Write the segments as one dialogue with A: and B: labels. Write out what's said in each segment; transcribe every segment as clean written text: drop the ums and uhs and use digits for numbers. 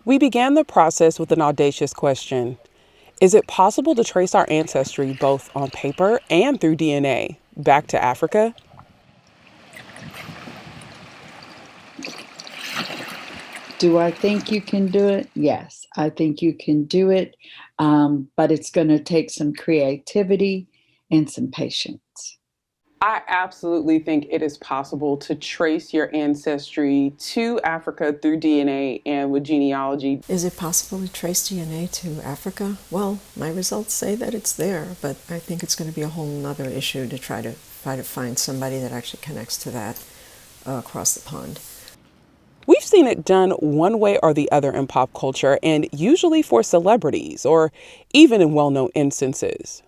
A: We began the process with an audacious question. Is it possible to trace our ancestry both on paper and through DNA back to Africa?
B: Do I think you can do it? Yes, I think you can do it, but it's going to take some creativity and some patience.
A: I absolutely think it is possible to trace your ancestry to Africa through DNA and with genealogy.
C: Is it possible to trace DNA to Africa? Well, my results say that it's there, but I think it's going to be a whole nother issue to try to find somebody that actually connects to that across the pond.
A: We've seen it done one way or the other in pop culture, and usually for celebrities or even in well-known instances.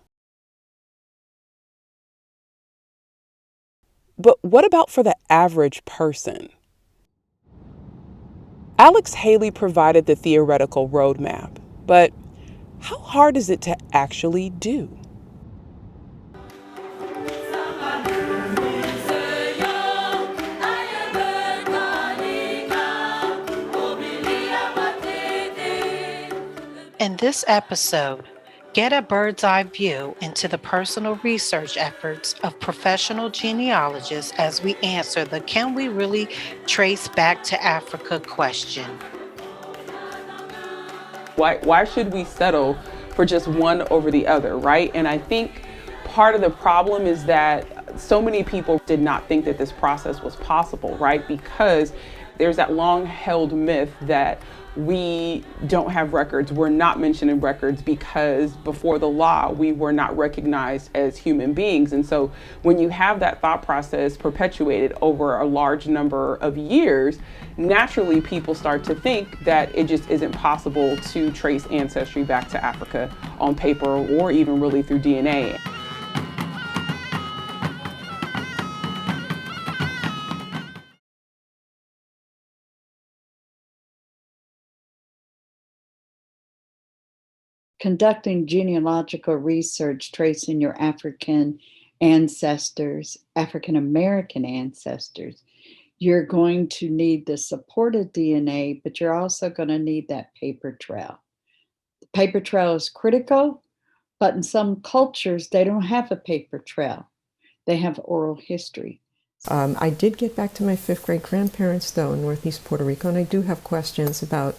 A: But what about for the average person? Alex Haley provided the theoretical roadmap, but how hard is it to actually do?
D: In this episode, get a bird's eye view into the personal research efforts of professional genealogists as we answer the "Can we really trace back to Africa" question.
A: Why should we settle for just one over the other, right? And I think part of the problem is that so many people did not think that this process was possible, right? Because there's that long held myth that we don't have records, we're not mentioned in records because before the law, we were not recognized as human beings. And so when you have that thought process perpetuated over a large number of years, naturally people start to think that it just isn't possible to trace ancestry back to Africa on paper or even really through DNA.
B: Conducting genealogical research tracing your African ancestors, African American ancestors, you're going to need the supported DNA, but you're also going to need that paper trail. The paper trail is critical, but in some cultures, they don't have a paper trail. They have oral history.
C: I did get back to my fifth grade grandparents, though, in Northeast Puerto Rico, and I do have questions about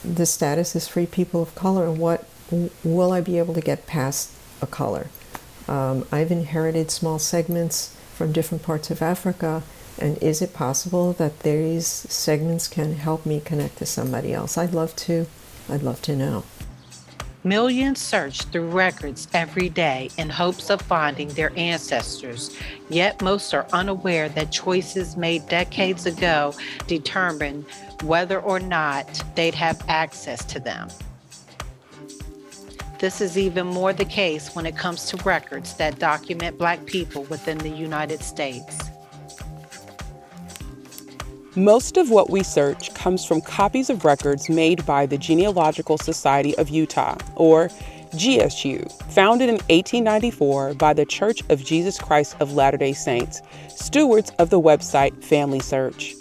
C: the status as free people of color and what will I be able to get past a color. I've inherited small segments from different parts of Africa, and is it possible that these segments can help me connect to somebody else? I'd love to know.
D: Millions search through records every day in hopes of finding their ancestors, yet most are unaware that choices made decades ago determine whether or not they'd have access to them. This is even more the case when it comes to records that document Black people within the United States.
A: Most of what we search comes from copies of records made by the Genealogical Society of Utah, or GSU, founded in 1894 by the Church of Jesus Christ of Latter-day Saints, stewards of the website Family Search.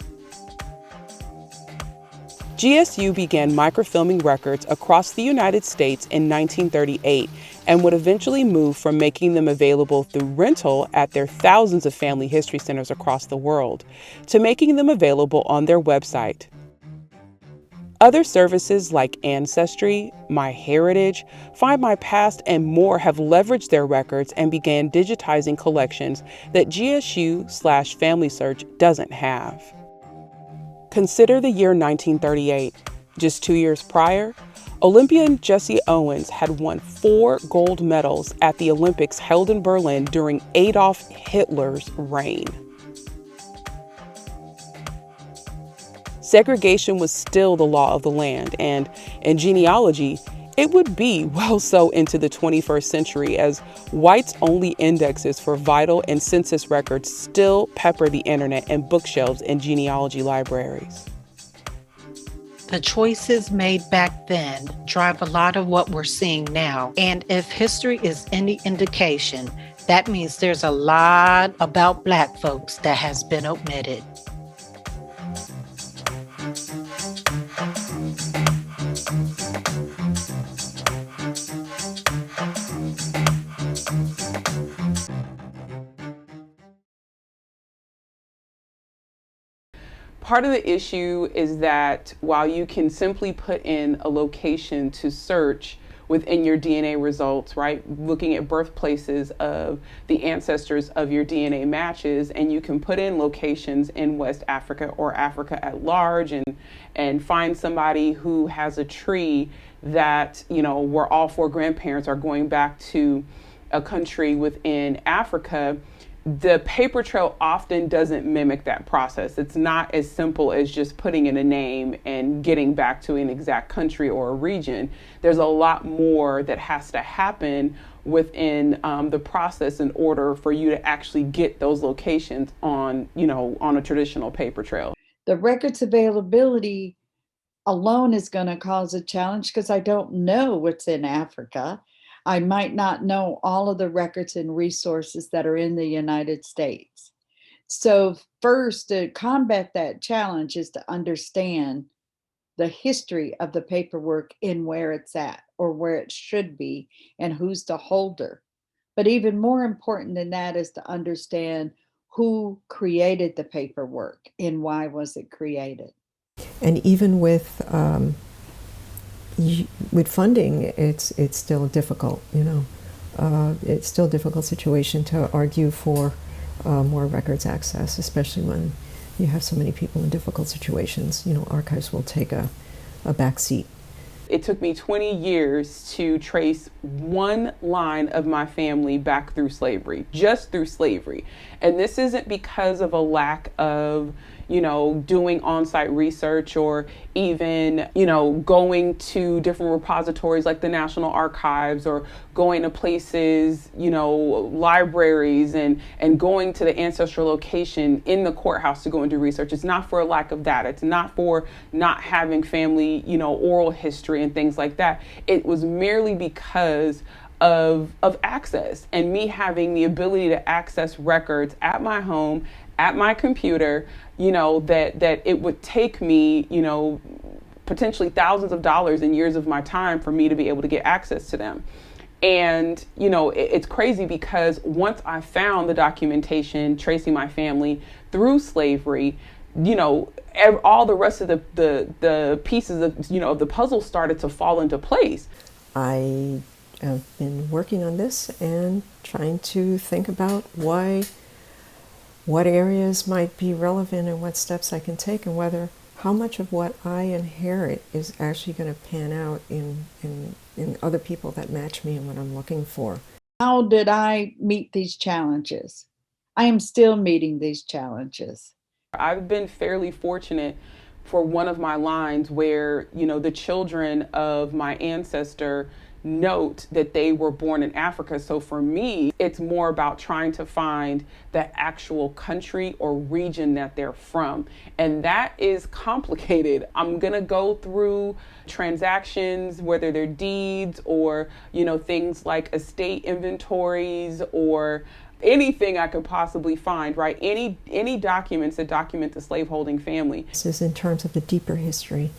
A: GSU began microfilming records across the United States in 1938 and would eventually move from making them available through rental at their thousands of family history centers across the world to making them available on their website. Other services like Ancestry, MyHeritage, Find My Past, and more have leveraged their records and began digitizing collections that GSU/Family Search doesn't have. Consider the year 1938. Just 2 years prior, Olympian Jesse Owens had won 4 gold medals at the Olympics held in Berlin during Adolf Hitler's reign. Segregation was still the law of the land, and in genealogy, it would be well so into the 21st century as whites-only indexes for vital and census records still pepper the internet and bookshelves in genealogy libraries.
D: The choices made back then drive a lot of what we're seeing now. And if history is any indication, that means there's a lot about Black folks that has been omitted.
A: Part of the issue is that while you can simply put in a location to search within your DNA results, right? Looking at birthplaces of the ancestors of your DNA matches, and you can put in locations in West Africa or Africa at large, and find somebody who has a tree that, you know, where all four grandparents are going back to a country within Africa. The paper trail often doesn't mimic that process. It's not as simple as just putting in a name and getting back to an exact country or a region. There's a lot more that has to happen within the process in order for you to actually get those locations on, you know, on a traditional paper trail.
B: The records availability alone is going to cause a challenge because I don't know what's in Africa. I might not know all of the records and resources that are in the United States. So first, to combat that challenge is to understand the history of the paperwork and where it's at or where it should be and who's the holder. But even more important than that is to understand who created the paperwork and why was it created.
C: And even with funding, it's still difficult. You know, it's still a difficult situation to argue for more records access, especially when you have so many people in difficult situations. You know, archives will take a back seat.
A: It took me 20 years to trace one line of my family back through slavery, just through slavery. And this isn't because of a lack of, you know, doing on-site research or even, you know, going to different repositories like the National Archives or going to places, you know, libraries and going to the ancestral location in the courthouse to go and do research. It's not for a lack of data. It's not for not having family, you know, oral history and things like that. It was merely because of access and me having the ability to access records at my home, at my computer, you know, that it would take me, you know, potentially thousands of dollars and years of my time for me to be able to get access to them. And, you know, it's crazy because once I found the documentation tracing my family through slavery, you know, all the rest of the pieces of, you know, the puzzle started to fall into place.
C: I have been working on this and trying to think about what areas might be relevant and what steps I can take, and whether how much of what I inherit is actually going to pan out in other people that match me and what I'm looking for.
B: How did I meet these challenges? I am still meeting these challenges.
A: I've been fairly fortunate for one of my lines where, you know, the children of my ancestor note that they were born in Africa. So for me, it's more about trying to find the actual country or region that they're from. And that is complicated. I'm going to go through transactions, whether they're deeds or, you know, things like estate inventories or anything I could possibly find, right? Any documents that document the slaveholding family.
C: This is in terms of the deeper history.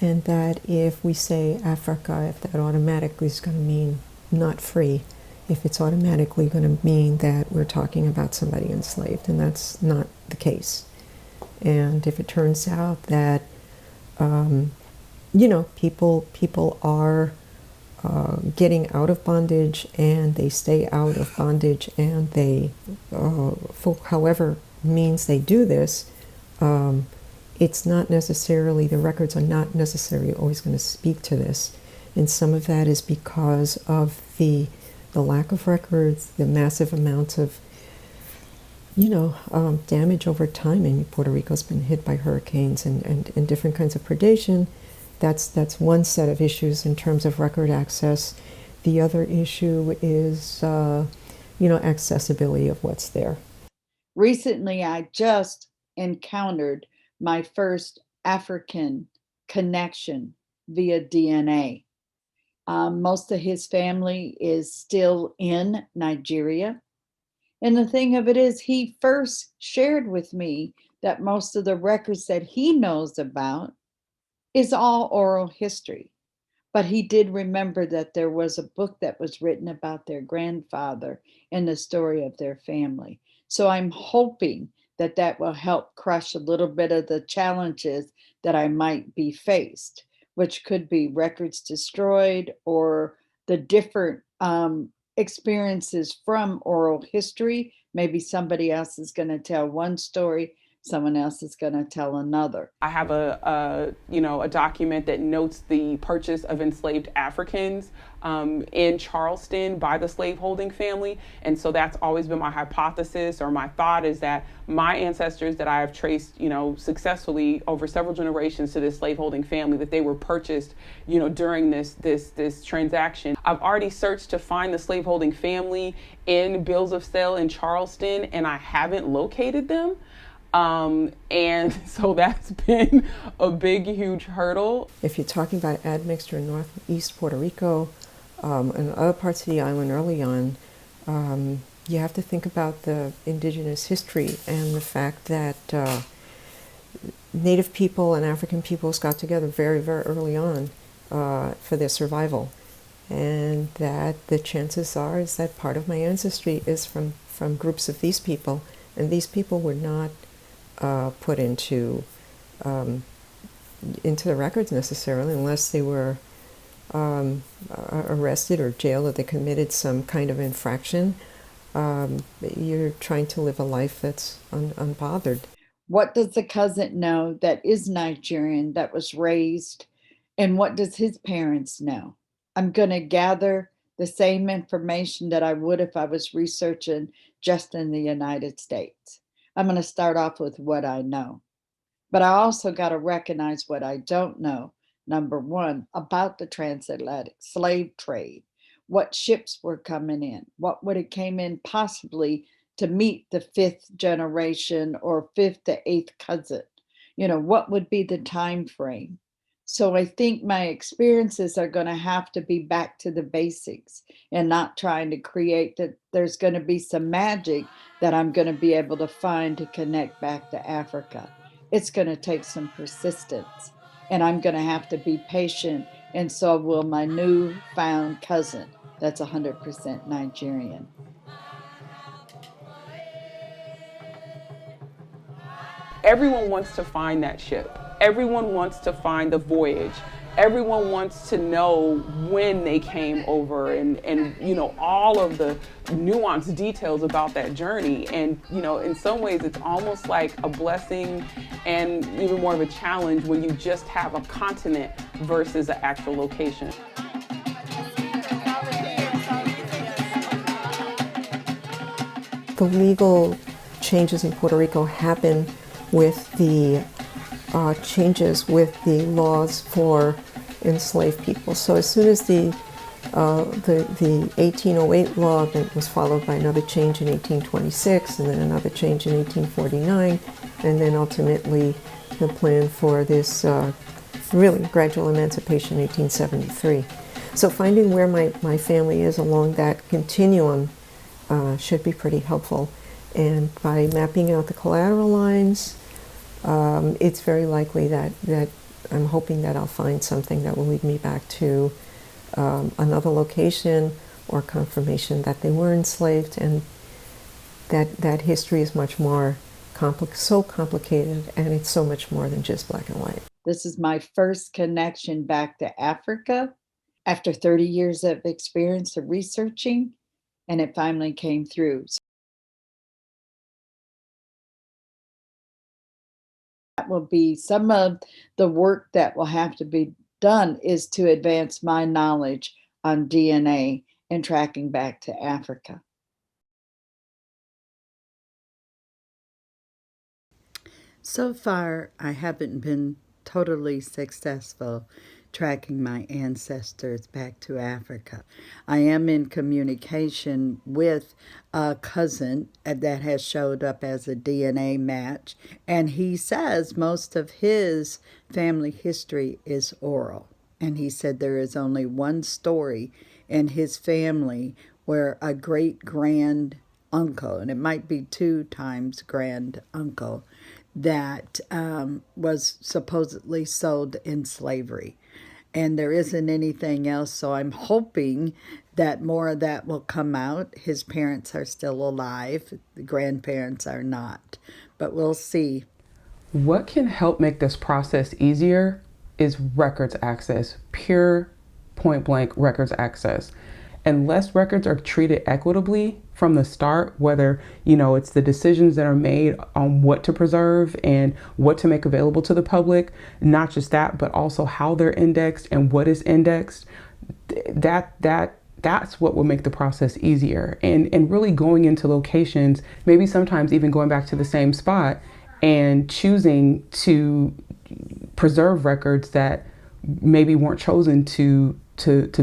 C: And that if we say Africa, if that automatically is going to mean not free, if it's automatically going to mean that we're talking about somebody enslaved, and that's not the case. And if it turns out that, you know, people are getting out of bondage and they stay out of bondage and they, for however means they do this, it's not necessarily, the records are not necessarily always going to speak to this. And some of that is because of the lack of records, the massive amounts of, you know, damage over time. And Puerto Rico's been hit by hurricanes and different kinds of predation. That's one set of issues in terms of record access. The other issue is, you know, accessibility of what's there.
B: Recently, I just encountered my first African connection via DNA. Most of his family is still in Nigeria. And the thing of it is, he first shared with me that most of the records that he knows about is all oral history. But he did remember that there was a book that was written about their grandfather and the story of their family. So I'm hoping that will help crush a little bit of the challenges that I might be faced, which could be records destroyed or the different experiences from oral history. Maybe somebody else is going to tell one story, someone else is going to tell another.
A: I have a document that notes the purchase of enslaved Africans in Charleston by the slaveholding family, and so that's always been my hypothesis or my thought, is that my ancestors that I have traced, successfully over several generations to this slaveholding family, that they were purchased, during this transaction. I've already searched to find the slaveholding family in bills of sale in Charleston, and I haven't located them. And so that's been a big, huge hurdle.
C: If you're talking about admixture in northeast Puerto Rico and other parts of the island early on, you have to think about the indigenous history and the fact that Native people and African peoples got together very, very early on for their survival. And that the chances are is that part of my ancestry is from groups of these people, and these people were not put into the records necessarily, unless they were arrested or jailed or they committed some kind of infraction. You're trying to live a life that's unbothered.
B: What does the cousin know that is Nigerian, that was raised, and what does his parents know? I'm going to gather the same information that I would if I was researching just in the United States. I'm going to start off with what I know. But I also got to recognize what I don't know. Number one, about the transatlantic slave trade. What ships were coming in? What would have came in possibly to meet the fifth generation or fifth to eighth cousin? What would be the time frame? So I think my experiences are going to have to be back to the basics and not trying to create that there's going to be some magic that I'm going to be able to find to connect back to Africa. It's going to take some persistence, and I'm going to have to be patient, and so will my newfound cousin that's 100% Nigerian.
A: Everyone wants to find that ship. Everyone wants to find the voyage. Everyone wants to know when they came over and all of the nuanced details about that journey. And, in some ways it's almost like a blessing and even more of a challenge when you just have a continent versus an actual location.
C: The legal changes in Puerto Rico happen with the changes with the laws for enslaved people. So as soon as the 1808 law that was followed by another change in 1826 and then another change in 1849, and then ultimately the plan for this really gradual emancipation in 1873. So finding where my family is along that continuum should be pretty helpful. And by mapping out the collateral lines, it's very likely that I'm hoping that I'll find something that will lead me back to another location or confirmation that they were enslaved, and that history is much more so complicated, and it's so much more than just black and white.
B: This is my first connection back to Africa after 30 years of experience of researching, and it finally came through. That will be some of the work that will have to be done, is to advance my knowledge on DNA and tracking back to Africa.
E: So far, I haven't been totally successful tracking my ancestors back to Africa. I am in communication with a cousin that has showed up as a DNA match, and he says most of his family history is oral. And he said there is only one story in his family where a great-grand uncle, and it might be 2 times grand uncle, that was supposedly sold in slavery. And there isn't anything else, so I'm hoping that more of that will come out. His parents are still alive, the grandparents are not. but we'll see.
A: What can help make this process easier is records access, pure point blank records access. Unless records are treated equitably from the start, whether, it's the decisions that are made on what to preserve and what to make available to the public, not just that, but also how they're indexed and what is indexed, that's what will make the process easier. And really going into locations, maybe sometimes even going back to the same spot and choosing to preserve records that maybe weren't chosen to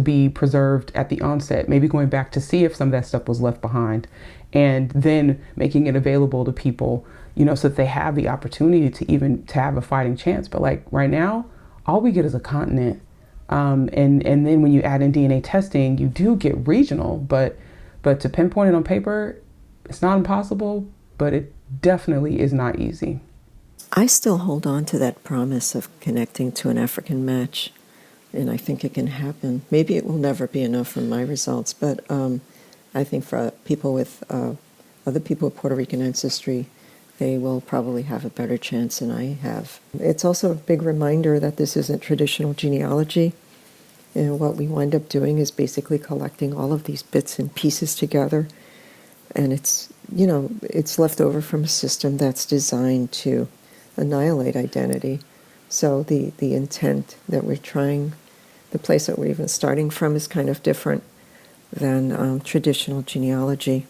A: be preserved at the onset, maybe going back to see if some of that stuff was left behind, and then making it available to people, so that they have the opportunity to have a fighting chance. But like right now, all we get is a continent. And then when you add in DNA testing, you do get regional, but to pinpoint it on paper, it's not impossible, but it definitely is not easy.
C: I still hold on to that promise of connecting to an African match, and I think it can happen. Maybe it will never be enough for my results, but I think for people with other people with Puerto Rican ancestry, they will probably have a better chance than I have. It's also a big reminder that this isn't traditional genealogy. And what we wind up doing is basically collecting all of these bits and pieces together. And it's left over from a system that's designed to annihilate identity. So the intent that we're trying, the place that we're even starting from is kind of different than traditional genealogy.